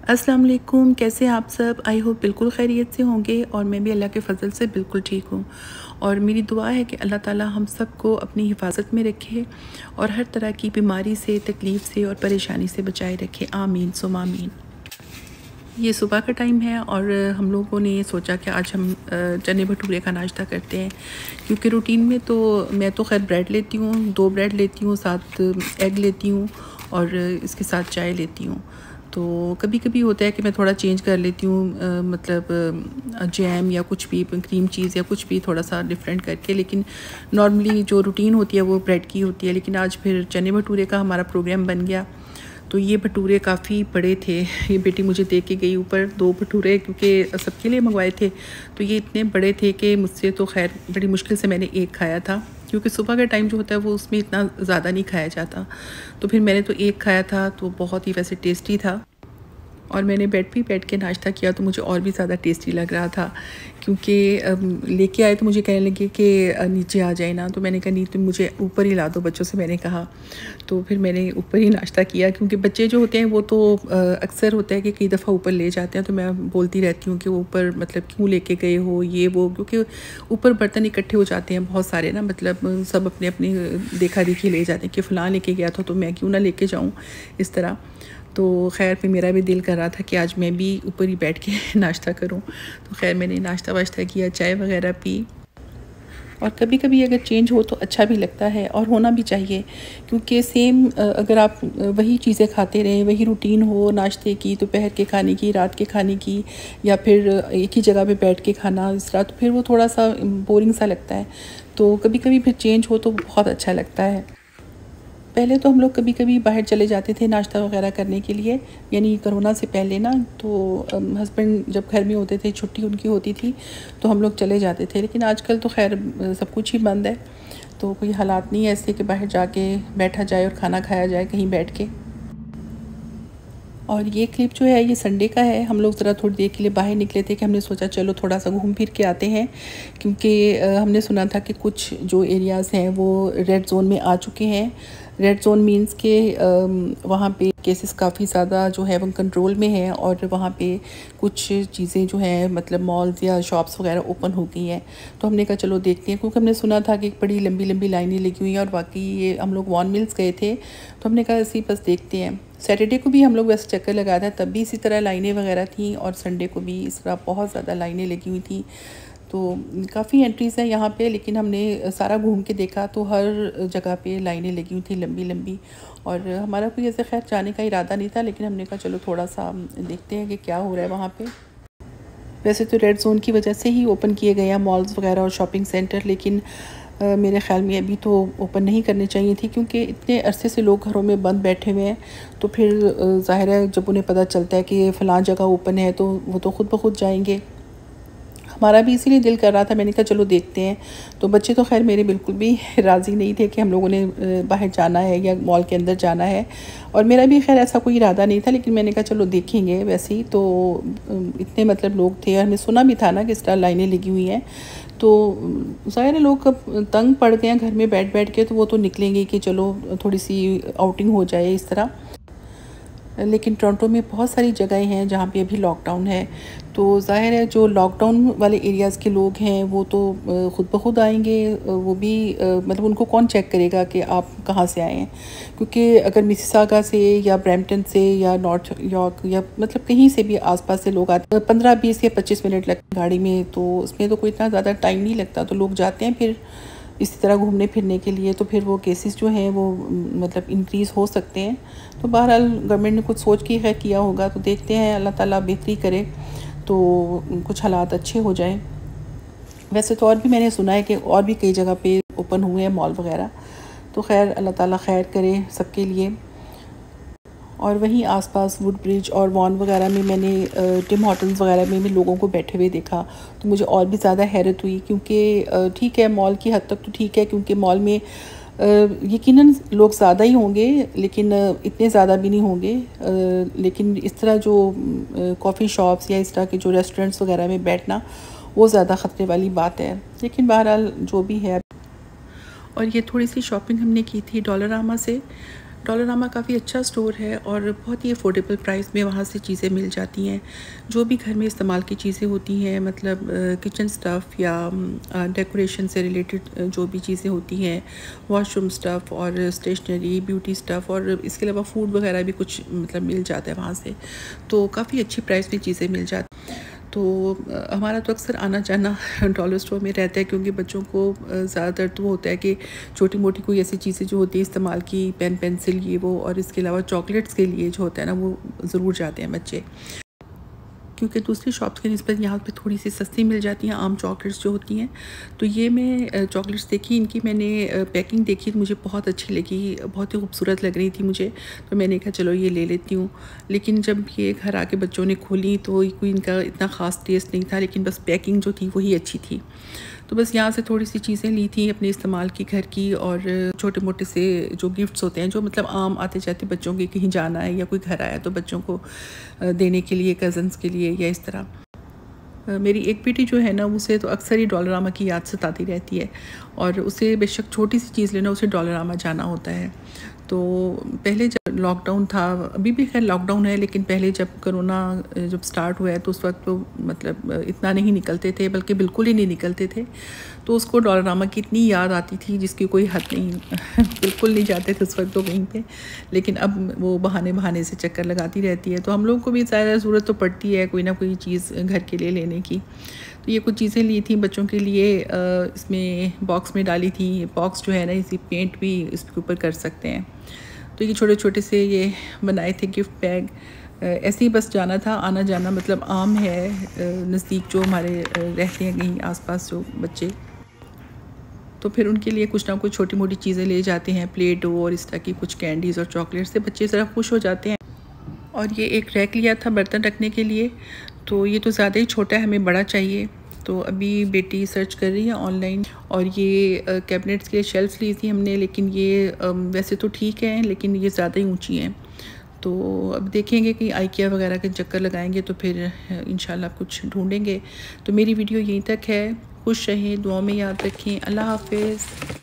अस्सलाम वालेकुम, कैसे हैं आप सब। आई होप बिल्कुल खैरियत से होंगे और मैं भी अल्लाह के फ़ज़ल से बिल्कुल ठीक हूँ। और मेरी दुआ है कि अल्लाह ताला हम सब को अपनी हिफाजत में रखे और हर तरह की बीमारी से, तकलीफ़ से और परेशानी से बचाए रखे। आमीन सुम्मा आमीन। ये सुबह का टाइम है और हम लोगों ने सोचा कि आज हम चने भटूरे का नाश्ता करते हैं, क्योंकि रूटीन में तो मैं तो खैर ब्रेड लेती हूँ, 2 ब्रेड लेती हूँ, साथ एग लेती हूँ और इसके साथ चाय लेती हूँ। तो कभी-कभी होता है कि मैं थोड़ा चेंज कर लेती हूँ, मतलब जैम या कुछ भी, क्रीम चीज़ या कुछ भी थोड़ा-सा डिफरेंट करके, लेकिन नॉर्मली जो रूटीन होती है वो ब्रेड की होती है। लेकिन आज फिर चने भटूरे का हमारा प्रोग्राम बन गया। तो ये भटूरे काफ़ी बड़े थे, ये बेटी मुझे दे के गई ऊपर 2 भटूरे, क्योंकि सबके लिए मंगवाए थे। तो ये इतने बड़े थे कि मुझसे तो खैर बड़ी मुश्किल से मैंने एक खाया था, क्योंकि सुबह का टाइम जो होता है वो उसमें इतना ज़्यादा नहीं खाया जाता। तो फिर मैंने तो एक खाया था, तो बहुत ही वैसे टेस्टी था। और मैंने बेड पे बैठ के नाश्ता किया तो मुझे और भी ज़्यादा टेस्टी लग रहा था, क्योंकि लेके आए तो मुझे कहने लगे कि नीचे आ जाए ना, तो मैंने कहा नहीं, तुम मुझे ऊपर ही ला दो, बच्चों से मैंने कहा। तो फिर मैंने ऊपर ही नाश्ता किया, क्योंकि बच्चे जो होते हैं वो तो अक्सर होता है कि कई दफ़ा ऊपर ले जाते हैं, तो मैं बोलती रहती हूँ कि ऊपर मतलब क्यों लेके गए हो ये वो, क्योंकि ऊपर बर्तन इकट्ठे हो जाते हैं बहुत सारे ना, मतलब सब अपने अपने देखा देखी ले जाते हैं कि फ़लाँ लेके गया था तो मैं क्यों ना लेके जाऊँ, इस तरह। तो ख़ैर फिर मेरा भी दिल कर रहा था कि आज मैं भी ऊपर ही बैठ के नाश्ता करूं। तो खैर मैंने नाश्ता वाश्ता किया, चाय वगैरह पी। और कभी कभी अगर चेंज हो तो अच्छा भी लगता है और होना भी चाहिए, क्योंकि सेम अगर आप वही चीज़ें खाते रहें, वही रूटीन हो नाश्ते की, दोपहर के खाने की, रात के खाने की, या फिर एक ही जगह पे बैठ के खाना, इस तरह, तो फिर वो थोड़ा सा बोरिंग सा लगता है। तो कभी कभी फिर चेंज हो तो बहुत अच्छा लगता है। पहले तो हम लोग कभी-कभी बाहर चले जाते थे नाश्ता वगैरह करने के लिए, यानी कोरोना से पहले ना, तो हस्बैंड जब घर में होते थे, छुट्टी उनकी होती थी, तो हम लोग चले जाते थे। लेकिन आजकल तो खैर सब कुछ ही बंद है, तो कोई हालात नहीं है ऐसे कि बाहर जाके बैठा जाए और खाना खाया जाए कहीं बैठ के। और ये क्लिप जो है ये संडे का है। हम लोग ज़रा थोड़ी देर के लिए बाहर निकले थे कि हमने सोचा चलो थोड़ा सा घूम फिर के आते हैं, क्योंकि हमने सुना था कि कुछ जो एरियाज़ हैं वो रेड ज़ोन में आ चुके हैं। रेड ज़ोन मींस के वहाँ पे केसेस काफ़ी ज़्यादा जो है वो कंट्रोल में हैं, और वहाँ पे कुछ चीज़ें जो हैं, मतलब मॉल्स या शॉप्स वगैरह ओपन हो गई हैं। तो हमने कहा चलो देखते हैं, क्योंकि हमने सुना था कि बड़ी लंबी लंबी लाइनें लगी हुई हैं, और वाकई ये हम लोग वॉन मिल्स गए थे, तो हमने कहा ऐसे ही बस देखते हैं। सैटरडे को भी हम लोग वैसे चक्कर लगाया था, तब भी इसी तरह लाइनें वगैरह थी, और संडे को भी इस तरह बहुत ज़्यादा लाइनें लगी हुई थी। तो काफ़ी एंट्रीज़ हैं यहाँ पे, लेकिन हमने सारा घूम के देखा तो हर जगह पे लाइनें लगी हुई थी लंबी लंबी। और हमारा कोई ऐसे खैर जाने का इरादा नहीं था, लेकिन हमने कहा चलो थोड़ा सा देखते हैं कि क्या हो रहा है वहाँ पे। वैसे तो रेड ज़ोन की वजह से ही ओपन किए गए हैं मॉल्स वगैरह और शॉपिंग सेंटर, लेकिन मेरे ख़्याल में अभी तो ओपन नहीं करने चाहिए थी, क्योंकि इतने अरसे से लोग घरों में बंद बैठे हुए हैं। तो फिर ज़ाहिर है जब उन्हें पता चलता है कि फ़लाँ जगह ओपन है तो वो तो ख़ुद ब खुद जाएंगे। हमारा भी इसीलिए दिल कर रहा था, मैंने कहा चलो देखते हैं। तो बच्चे तो खैर मेरे बिल्कुल भी राज़ी नहीं थे कि हम लोगों ने बाहर जाना है या मॉल के अंदर जाना है, और मेरा भी खैर ऐसा कोई इरादा नहीं था, लेकिन मैंने कहा चलो देखेंगे वैसे ही। तो इतने मतलब लोग थे, और हमने सुना भी था ना कि इस तरह लाइनें लगी हुई हैं, तो ज़ाहिर है लोग अब तंग पड़ गए हैं घर में बैठ बैठ के, तो वो तो निकलेंगे कि चलो थोड़ी सी आउटिंग हो जाए इस तरह। लेकिन टोरंटो में बहुत सारी जगहें हैं जहाँ पे अभी लॉकडाउन है, तो ज़ाहिर है जो लॉकडाउन वाले एरियाज़ के लोग हैं वो तो ख़ुद ब खुद आएंगे। वो भी मतलब उनको कौन चेक करेगा कि आप कहाँ से आए हैं, क्योंकि अगर मिसिसागा से या ब्रैम्पटन से या नॉर्थ यॉर्क या मतलब कहीं से भी आसपास से लोग आते हैं, 15-20 या 25 मिनट लगते हैं गाड़ी में, तो उसमें तो कोई इतना ज़्यादा टाइम नहीं लगता, तो लोग जाते हैं फिर इसी तरह घूमने फिरने के लिए। तो फिर वो केसेस जो हैं वो मतलब इंक्रीज़ हो सकते हैं। तो बहरहाल गवर्नमेंट ने कुछ सोच के खैर किया होगा, तो देखते हैं, अल्लाह ताला बेहतरी करे तो कुछ हालात अच्छे हो जाएं। वैसे तो और भी मैंने सुना है कि और भी कई जगह पे ओपन हुए हैं मॉल वगैरह, तो खैर अल्लाह ताला खैर करे सबके लिए। और वहीं आसपास वुड ब्रिज और वॉन वगैरह में मैंने टिम हॉटल्स वगैरह में भी लोगों को बैठे हुए देखा, तो मुझे और भी ज़्यादा हैरत हुई, क्योंकि ठीक है मॉल की हद तक तो ठीक है, क्योंकि मॉल में यकीनन लोग ज़्यादा ही होंगे, लेकिन इतने ज़्यादा भी नहीं होंगे। लेकिन इस तरह जो कॉफ़ी शॉप्स या इस तरह के जो रेस्टोरेंट्स वगैरह में बैठना, वो ज़्यादा ख़तरे वाली बात है। लेकिन बहरहाल जो भी है। और ये थोड़ी सी शॉपिंग हमने की थी डॉलरामा से, डॉलरामा काफ़ी अच्छा स्टोर है और बहुत ही अफोर्डेबल प्राइस में वहाँ से चीज़ें मिल जाती हैं। जो भी घर में इस्तेमाल की चीज़ें होती हैं, मतलब किचन स्टफ़ या डेकोरेशन से रिलेटेड जो भी चीज़ें होती हैं, वॉशरूम स्टफ़ और स्टेशनरी, ब्यूटी स्टफ़ और इसके अलावा फूड वगैरह भी कुछ मतलब मिल जाता है वहाँ से। तो काफ़ी अच्छी प्राइस में चीज़ें मिल जाती। तो हमारा तो अक्सर आना जाना डॉलर स्टोर में रहता है, क्योंकि बच्चों को ज़्यादातर तो होता है कि छोटी मोटी कोई ऐसी चीज़ें जो होती है इस्तेमाल की, पेन पेंसिल ये वो, और इसके अलावा चॉकलेट्स के लिए जो होता है ना वो ज़रूर जाते हैं बच्चे, क्योंकि दूसरी शॉप्स के निस्बत यहाँ पे थोड़ी सी सस्ती मिल जाती हैं आम चॉकलेट्स जो होती हैं। तो ये मैं चॉकलेट्स देखी, इनकी मैंने पैकिंग देखी तो मुझे बहुत अच्छी लगी, बहुत ही खूबसूरत लग रही थी मुझे। तो मैंने कहा चलो ये ले लेती हूँ। लेकिन जब ये घर आके बच्चों ने खोली तो कोई इनका इतना ख़ास टेस्ट नहीं था, लेकिन बस पैकिंग जो थी वही अच्छी थी। तो बस यहाँ से थोड़ी सी चीज़ें ली थी अपने इस्तेमाल की घर की, और छोटे मोटे से जो गिफ्ट्स होते हैं जो मतलब आम आते जाते बच्चों के, कहीं जाना है या कोई घर आया तो बच्चों को देने के लिए, कज़न्स के लिए या इस तरह। मेरी एक बेटी जो है ना उसे तो अक्सर ही डॉलरामा की याद सताती रहती है, और उसे बेशक छोटी सी चीज़ लेना उसे डॉलरामा जाना होता है। तो पहले जब लॉकडाउन था, अभी भी खैर लॉकडाउन है, लेकिन पहले जब कोरोना जब स्टार्ट हुआ है तो उस वक्त तो मतलब इतना नहीं निकलते थे, बल्कि बिल्कुल ही नहीं निकलते थे। तो उसको डॉलरामा की इतनी याद आती थी जिसकी कोई हद नहीं बिल्कुल नहीं जाते थे उस वक्त तो कहीं पे, लेकिन अब वो बहाने बहाने से चक्कर लगाती रहती है। तो हम लोग को भी ज़्यादा ज़रूरत तो पड़ती है कोई ना कोई चीज़ घर के लिए लेने की। तो ये कुछ चीज़ें ली थी बच्चों के लिए, इसमें बॉक्स में डाली थी। बॉक्स जो है ना इसी पेंट भी इसके ऊपर कर सकते हैं। तो ये छोटे छोटे से ये बनाए थे गिफ्ट बैग। ऐसे ही बस जाना था, आना जाना, मतलब आम है नज़दीक जो हमारे रहते हैं कहीं आसपास जो बच्चे, तो फिर उनके लिए कुछ ना कुछ छोटी मोटी चीज़ें ले जाते हैं, प्लेट डो और इस तरह की कुछ कैंडीज़ और चॉकलेट्स से बच्चे ज़रा खुश हो जाते हैं। और ये एक रैक लिया था बर्तन रखने के लिए, तो ये तो ज़्यादा ही छोटा है, हमें बड़ा चाहिए। तो अभी बेटी सर्च कर रही है ऑनलाइन, और ये कैबिनेट्स के शेल्फ्स ली थी हमने, लेकिन ये वैसे तो ठीक है लेकिन ये ज़्यादा ही ऊंची हैं। तो अब देखेंगे कि आइकिया वगैरह के चक्कर लगाएंगे तो फिर इंशाल्लाह कुछ ढूंढेंगे। तो मेरी वीडियो यहीं तक है। खुश रहें, दुआ में याद रखें। अल्लाह हाफ़िज़।